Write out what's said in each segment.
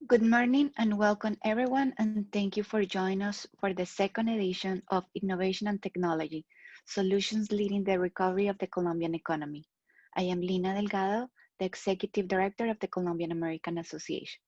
Good morning and welcome everyone, and thank you for joining us for the second edition of Innovation and Technology, Solutions Leading the Recovery of the Colombian Economy. I am Lina Delgado, the Executive Director of the Colombian American Association.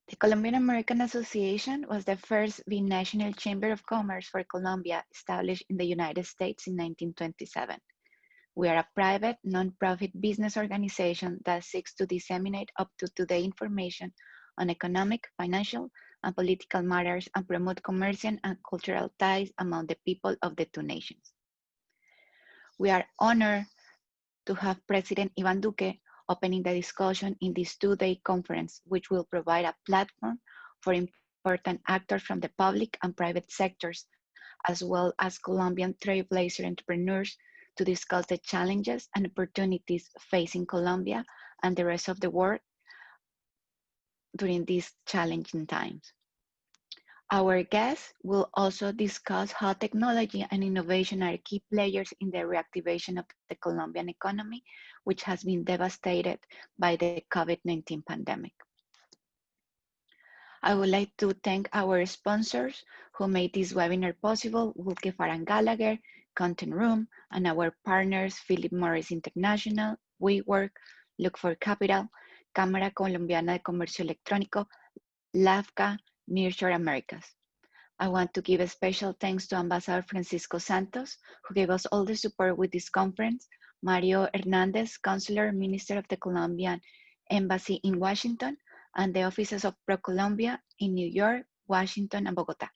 The Colombian American Association was the first binational chamber of commerce for Colombia established in the United States in 1927. We are a private, non-profit business organization that seeks to disseminate up-to-date information on economic, financial, and political matters and promote commercial and cultural ties among the people of the two nations. We are honored to have President Iván Duque opening the discussion in this two-day conference, which will provide a platform for important actors from the public and private sectors, as well as Colombian trailblazer entrepreneurs to discuss the challenges and opportunities facing Colombia and the rest of the world during these challenging times. Our guests will also discuss how technology and innovation are key players in the reactivation of the Colombian economy, which has been devastated by the COVID-19 pandemic. I would like to thank our sponsors who made this webinar possible, Wilke Farhan Gallagher, Content Room, and our partners, Philip Morris International, WeWork, Look for Capital, Cámara Colombiana de Comercio Electrónico, LAFCA, Nearshore Americas. I want to give a special thanks to Ambassador Francisco Santos, who gave us all the support with this conference, Mario Hernandez, Consular Minister of the Colombian Embassy in Washington, and the offices of ProColombia in New York, Washington, and Bogota.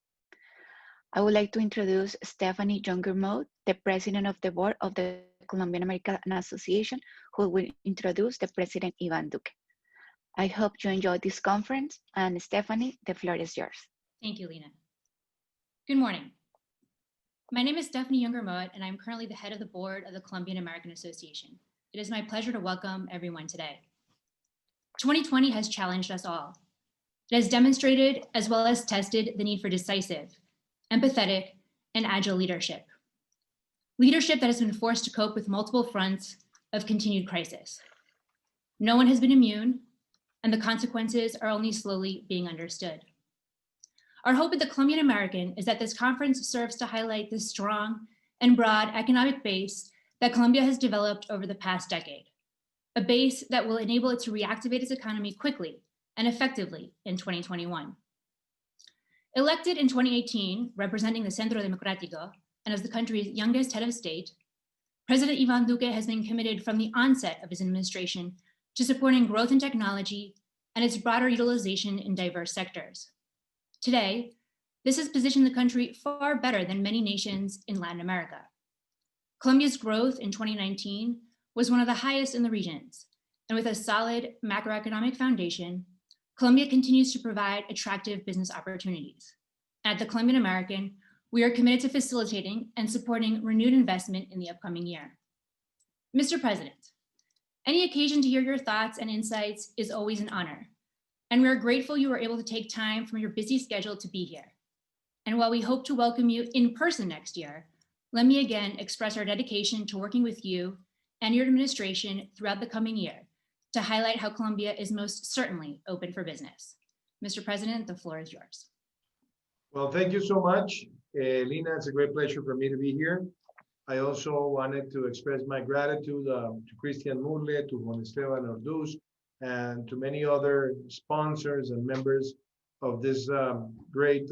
I would like to introduce Stephanie Junger-Moat, the President of the Board of the Colombian American Association, who will introduce the President Iván Duque. I hope you enjoyed this conference, and Stephanie, the floor is yours. Thank you, Lina. Good morning. My name is Stephanie Junger-Moat, and I'm currently the head of the board of the Colombian American Association. It is my pleasure to welcome everyone today. 2020 has challenged us all. It has demonstrated as well as tested the need for decisive, empathetic, and agile leadership. Leadership that has been forced to cope with multiple fronts of continued crisis. No one has been immune, and the consequences are only slowly being understood. Our hope at the Colombian American is that this conference serves to highlight the strong and broad economic base that Colombia has developed over the past decade, a base that will enable it to reactivate its economy quickly and effectively in 2021. Elected in 2018, representing the Centro Democrático, and as the country's youngest head of state, President Iván Duque has been committed from the onset of his administration to supporting growth in technology and its broader utilization in diverse sectors. Today, this has positioned the country far better than many nations in Latin America. Colombia's growth in 2019 was one of the highest in the regions, and with a solid macroeconomic foundation, Colombia continues to provide attractive business opportunities. At the Colombian American, we are committed to facilitating and supporting renewed investment in the upcoming year. Mr. President, any occasion to hear your thoughts and insights is always an honor, and we are grateful you were able to take time from your busy schedule to be here. And while we hope to welcome you in person next year, let me again express our dedication to working with you and your administration throughout the coming year to highlight how Colombia is most certainly open for business. Mr. President, the floor is yours. Well, thank you so much, Lina. It's a great pleasure for me to be here. I also wanted to express my gratitude to Christian Murle, to Juan Esteban Orduz, and to many other sponsors and members of this great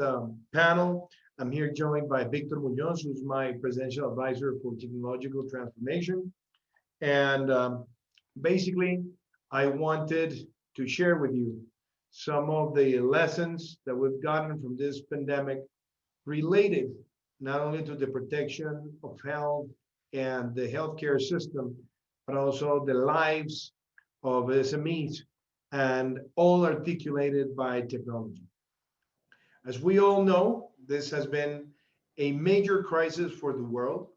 panel. I'm here joined by Victor Muñoz, who's my presidential advisor for technological transformation. And basically, I wanted to share with you some of the lessons that we've gotten from this pandemic related not only to the protection of health and the healthcare system, but also the lives of SMEs, and all articulated by technology. As we all know, this has been a major crisis for the world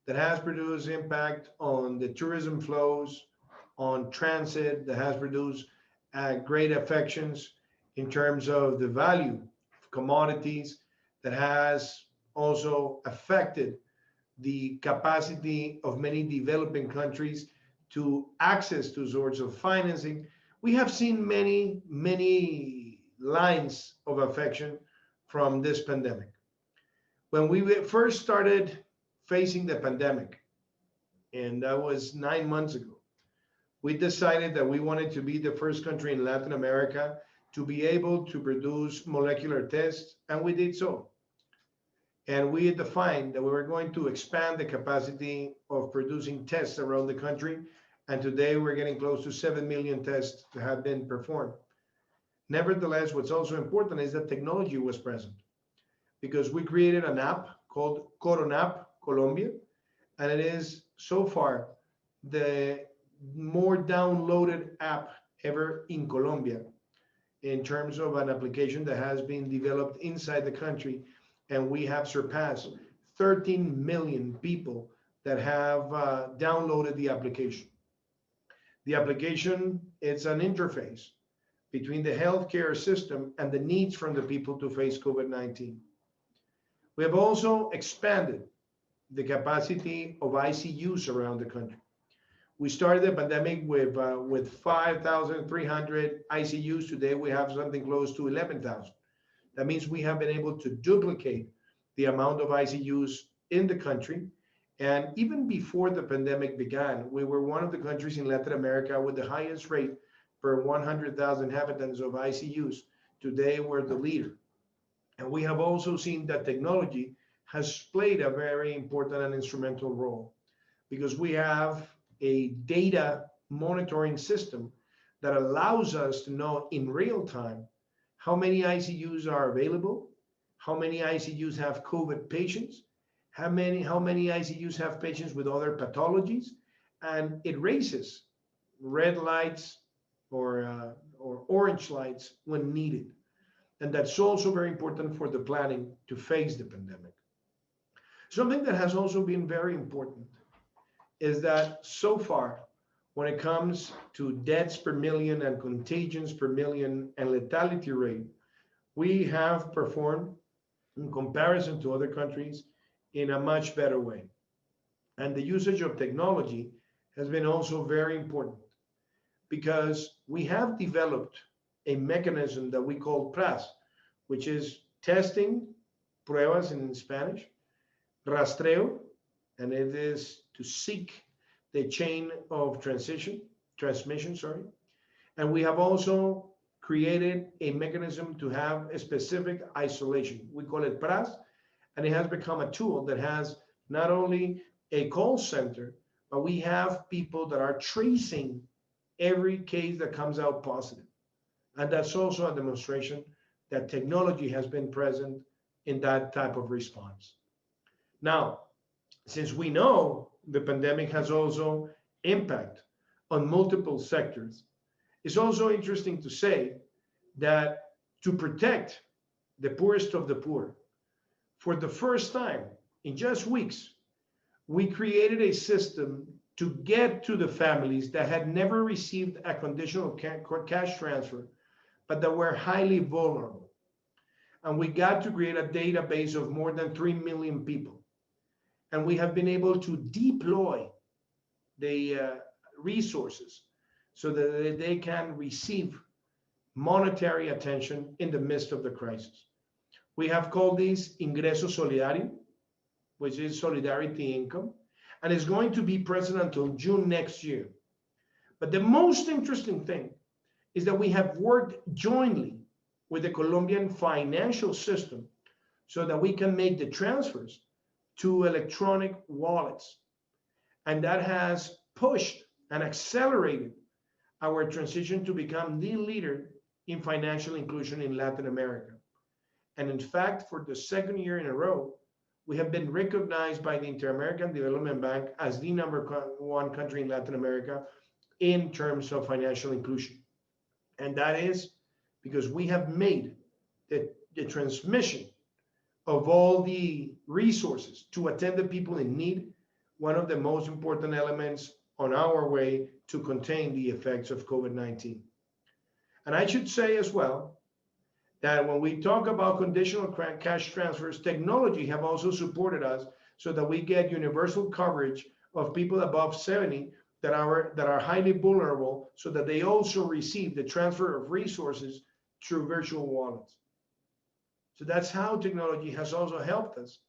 that has produced impact on the tourism flows, on transit, that has produced great affections in terms of the value of commodities, that has also affected the capacity of many developing countries to access to sorts of financing, we have seen many lines of affection from this pandemic. When we first started facing the pandemic, and that was 9 months ago, we decided that we wanted to be the first country in Latin America to be able to produce molecular tests, and we did so. And we defined that we were going to expand the capacity of producing tests around the country. And today we're getting close to 7 million tests that have been performed. Nevertheless, what's also important is that technology was present, because we created an app called Colombia, and it is so far the more downloaded app ever in Colombia in terms of an application that has been developed inside the country. And we have surpassed 13 million people that have downloaded the application. The application is an interface between the healthcare system and the needs from the people to face COVID-19. We have also expanded the capacity of ICUs around the country. We started the pandemic with 5,300 ICUs. Today we have something close to 11,000. That means we have been able to duplicate the amount of ICUs in the country. And even before the pandemic began, we were one of the countries in Latin America with the highest rate per 100,000 inhabitants of ICUs. Today we're the leader. And we have also seen that technology has played a very important and instrumental role, because we have a data monitoring system that allows us to know in real time how many ICUs are available, how many ICUs have COVID patients, how many ICUs have patients with other pathologies, and it raises red lights or orange lights when needed. And that's also very important for the planning to face the pandemic. Something that has also been very important is that so far, when it comes to deaths per million and contagions per million and lethality rate, we have performed in comparison to other countries in a much better way. And the usage of technology has been also very important, because we have developed a mechanism that we call PRAS, which is testing, pruebas in Spanish, rastreo, and it is to seek the chain of transmission, sorry. And we have also created a mechanism to have a specific isolation. We call it PRAS, and it has become a tool that has not only a call center, but we have people that are tracing every case that comes out positive. And that's also a demonstration that technology has been present in that type of response. Now, since we know the pandemic has also impact on multiple sectors, it's also interesting to say that to protect the poorest of the poor, for the first time in just weeks, we created a system to get to the families that had never received a conditional cash transfer, but that were highly vulnerable. And we got to create a database of more than 3 million people. And we have been able to deploy the resources so that they can receive monetary attention in the midst of the crisis. We have called these Ingreso Solidario, which is solidarity income, and it's going to be present until June next year. But the most interesting thing is that we have worked jointly with the Colombian financial system so that we can make the transfers to electronic wallets. And that has pushed and accelerated our transition to become the leader in financial inclusion in Latin America. And in fact, for the second year in a row, we have been recognized by the Inter-American Development Bank as the #1 country in Latin America in terms of financial inclusion. And that is because we have made the transmission of all the resources to attend the people in need one of the most important elements on our way to contain the effects of COVID-19. And I should say as well that when we talk about conditional cash transfers, technology have also supported us so that we get universal coverage of people above 70 that are highly vulnerable, so that they also receive the transfer of resources through virtual wallets. So that's how technology has also helped us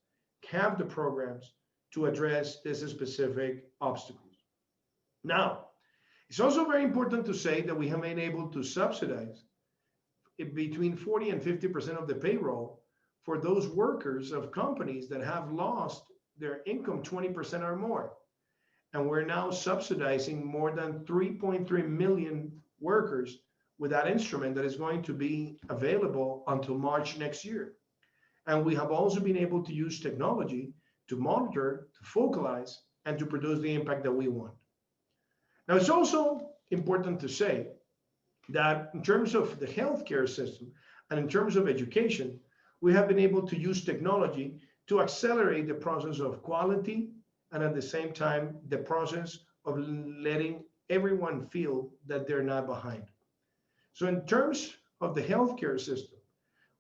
have the programs to address this specific obstacles. Now, it's also very important to say that we have been able to subsidize between 40 and 50% of the payroll for those workers of companies that have lost their income 20% or more. And we're now subsidizing more than 3.3 million workers with that instrument that is going to be available until March next year. And we have also been able to use technology to monitor, to focalize, and to produce the impact that we want. Now, it's also important to say that in terms of the healthcare system and in terms of education, we have been able to use technology to accelerate the process of quality and at the same time, the process of letting everyone feel that they're not behind. So in terms of the healthcare system,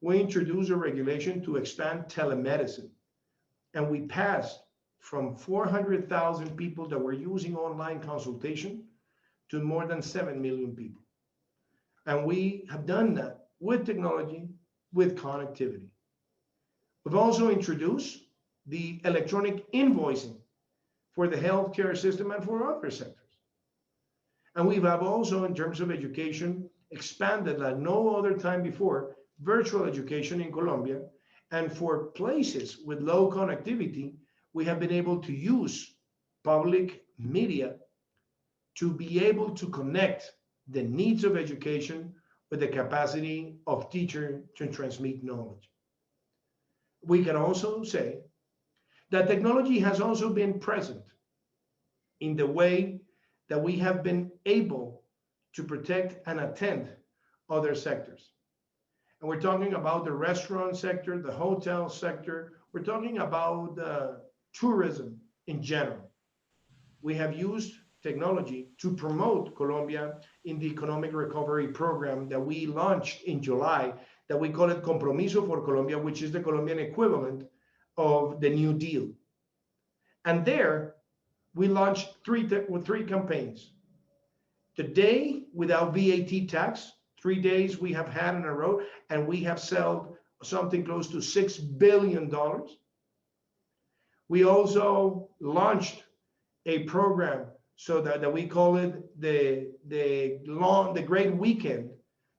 we introduced a regulation to expand telemedicine. And we passed from 400,000 people that were using online consultation to more than 7 million people. And we have done that with technology, with connectivity. We've also introduced the electronic invoicing for the healthcare system and for other sectors. And we have also, in terms of education, expanded like no other time before, virtual education in Colombia. And for places with low connectivity, we have been able to use public media to be able to connect the needs of education with the capacity of teacher to transmit knowledge. We can also say that technology has also been present in the way that we have been able to protect and attend other sectors. And we're talking about the restaurant sector, the hotel sector. We're talking about tourism in general. We have used technology to promote Colombia in the economic recovery program that we launched in July, that we call it Compromiso for Colombia, which is the Colombian equivalent of the New Deal. And there, we launched three campaigns. The day without VAT tax, 3 days we have had in a row, and we have sold something close to $6 billion. We also launched a program so that we call it the Great Weekend,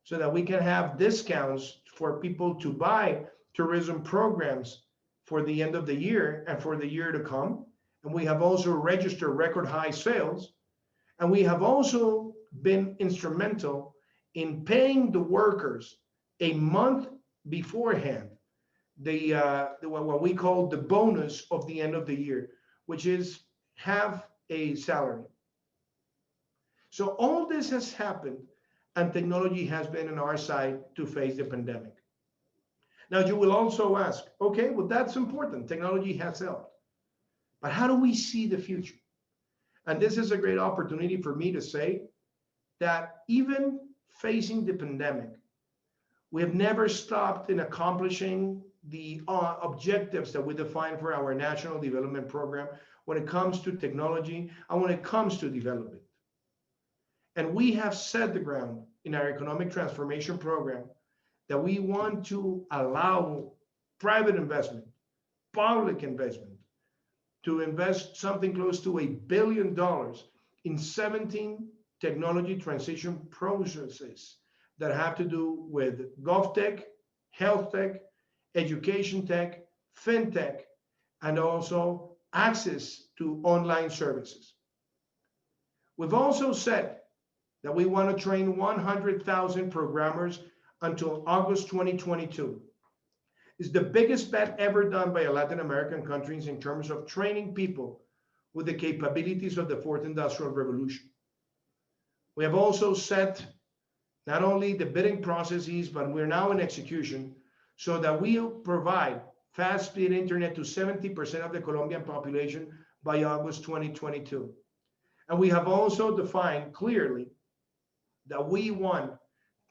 so that we can have discounts for people to buy tourism programs for the end of the year and for the year to come. And we have also registered record high sales. And we have also been instrumental in paying the workers a month beforehand, what we call the bonus of the end of the year, which is half a salary. So all this has happened, and technology has been on our side to face the pandemic. Now, you will also ask, okay, well, that's important. Technology has helped. But how do we see the future? And this is a great opportunity for me to say that even facing the pandemic, we have never stopped in accomplishing the objectives that we define for our national development program when it comes to technology and when it comes to development. And we have set the ground in our economic transformation program that we want to allow private investment, public investment, to invest something close to $1 billion in 17 technology transition processes that have to do with GovTech, health tech, education tech, fintech, and also access to online services. We've also said that we want to train 100,000 programmers until August 2022. It's the biggest bet ever done by Latin American countries in terms of training people with the capabilities of the fourth industrial revolution. We have also set not only the bidding processes, but we're now in execution so that we'll provide fast speed internet to 70% of the Colombian population by August 2022. And we have also defined clearly that we want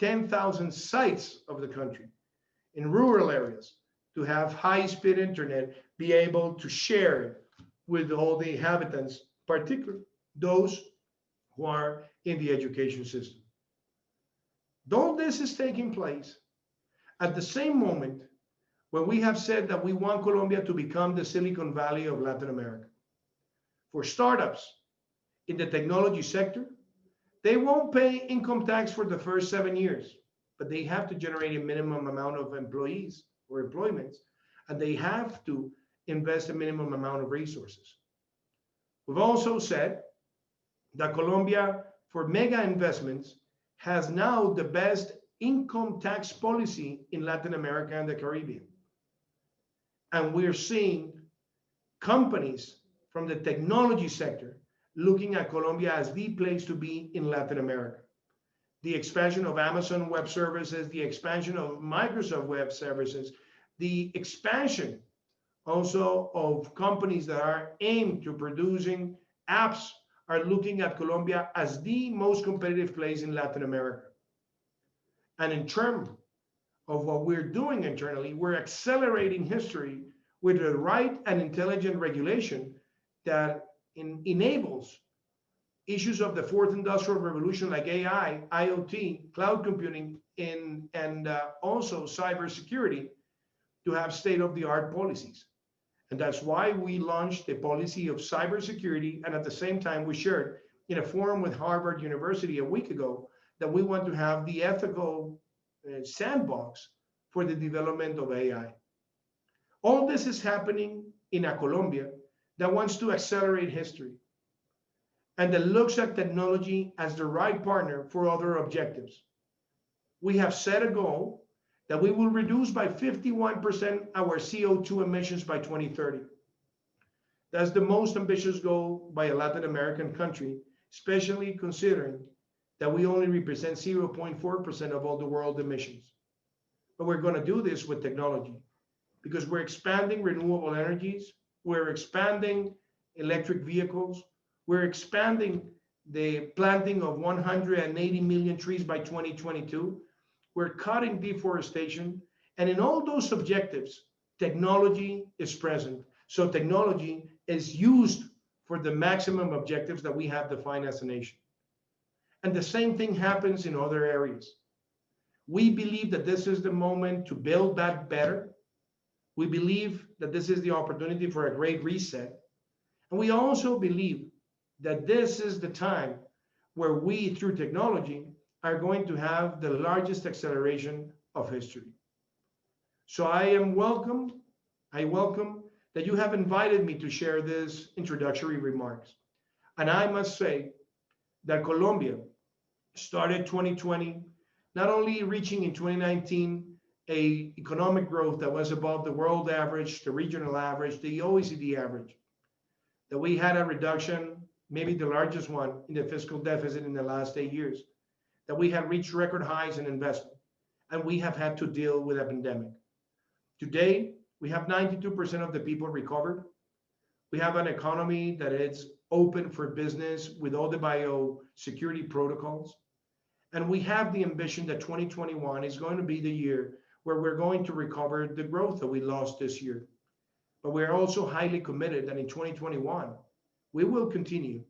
10,000 sites of the country in rural areas to have high-speed internet, be able to share it with all the inhabitants, particularly those who are in the education system. All this is taking place at the same moment when we have said that we want Colombia to become the Silicon Valley of Latin America. For startups in the technology sector, they won't pay income tax for the first 7 years, but they have to generate a minimum amount of employees or employments, and they have to invest a minimum amount of resources. We've also said that Colombia, for mega investments, has now the best income tax policy in Latin America and the Caribbean. And we're seeing companies from the technology sector looking at Colombia as the place to be in Latin America. The expansion of Amazon Web Services, the expansion of Microsoft Web Services, the expansion also of companies that are aimed to producing apps are looking at Colombia as the most competitive place in Latin America. And in terms of what we're doing internally, we're accelerating history with the right and intelligent regulation that enables issues of the fourth industrial revolution like AI, IoT, cloud computing, and also cybersecurity to have state-of-the-art policies. And that's why we launched the policy of cybersecurity. And at the same time, we shared in a forum with Harvard University a week ago that we want to have the ethical sandbox for the development of AI. All this is happening in a Colombia that wants to accelerate history and that looks at technology as the right partner for other objectives. We have set a goal that we will reduce by 51% our CO2 emissions by 2030. That's the most ambitious goal by a Latin American country, especially considering that we only represent 0.4% of all the world emissions. But we're going to do this with technology because we're expanding renewable energies, we're expanding electric vehicles, we're expanding the planting of 180 million trees by 2022. We're cutting deforestation. And in all those objectives, technology is present. So technology is used for the maximum objectives that we have defined as a nation. And the same thing happens in other areas. We believe that this is the moment to build back better. We believe that this is the opportunity for a great reset. And we also believe that this is the time where we, through technology, are going to have the largest acceleration of history. So I welcome that you have invited me to share this introductory remarks. And I must say that Colombia started 2020, not only reaching in 2019 a economic growth that was above the world average, the regional average, the OECD average, that we had a reduction, maybe the largest one in the fiscal deficit in the last 8 years, that we had reached record highs in investment, and we have had to deal with a pandemic. Today, we have 92% of the people recovered. We have an economy that is open for business with all the biosecurity protocols. And we have the ambition that 2021 is going to be the year where we're going to recover the growth that we lost this year. But we're also highly committed that in 2021, we will continue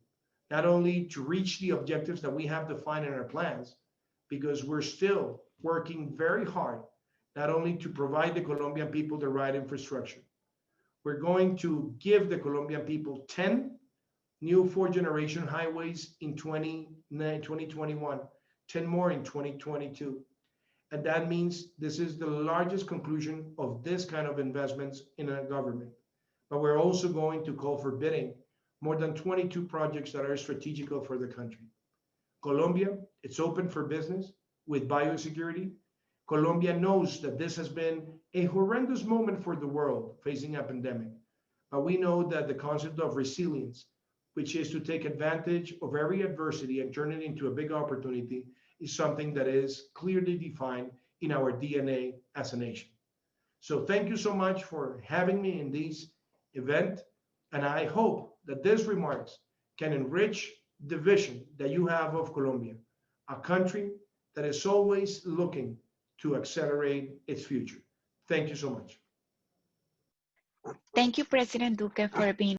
not only to reach the objectives that we have defined in our plans, because we're still working very hard, not only to provide the Colombian people the right infrastructure. We're going to give the Colombian people 10 new fourth-generation highways in 2021, 10 more in 2022. And that means this is the largest conclusion of this kind of investments in a government. But we're also going to call for bidding more than 22 projects that are strategical for the country. Colombia, it's open for business with biosecurity. Colombia knows that this has been a horrendous moment for the world facing a pandemic. But we know that the concept of resilience, which is to take advantage of every adversity and turn it into a big opportunity, is something that is clearly defined in our DNA as a nation. So thank you so much for having me in this event. And I hope that these remarks can enrich the vision that you have of Colombia, a country that is always looking to accelerate its future. Thank you so much. Thank you, President Duque, for being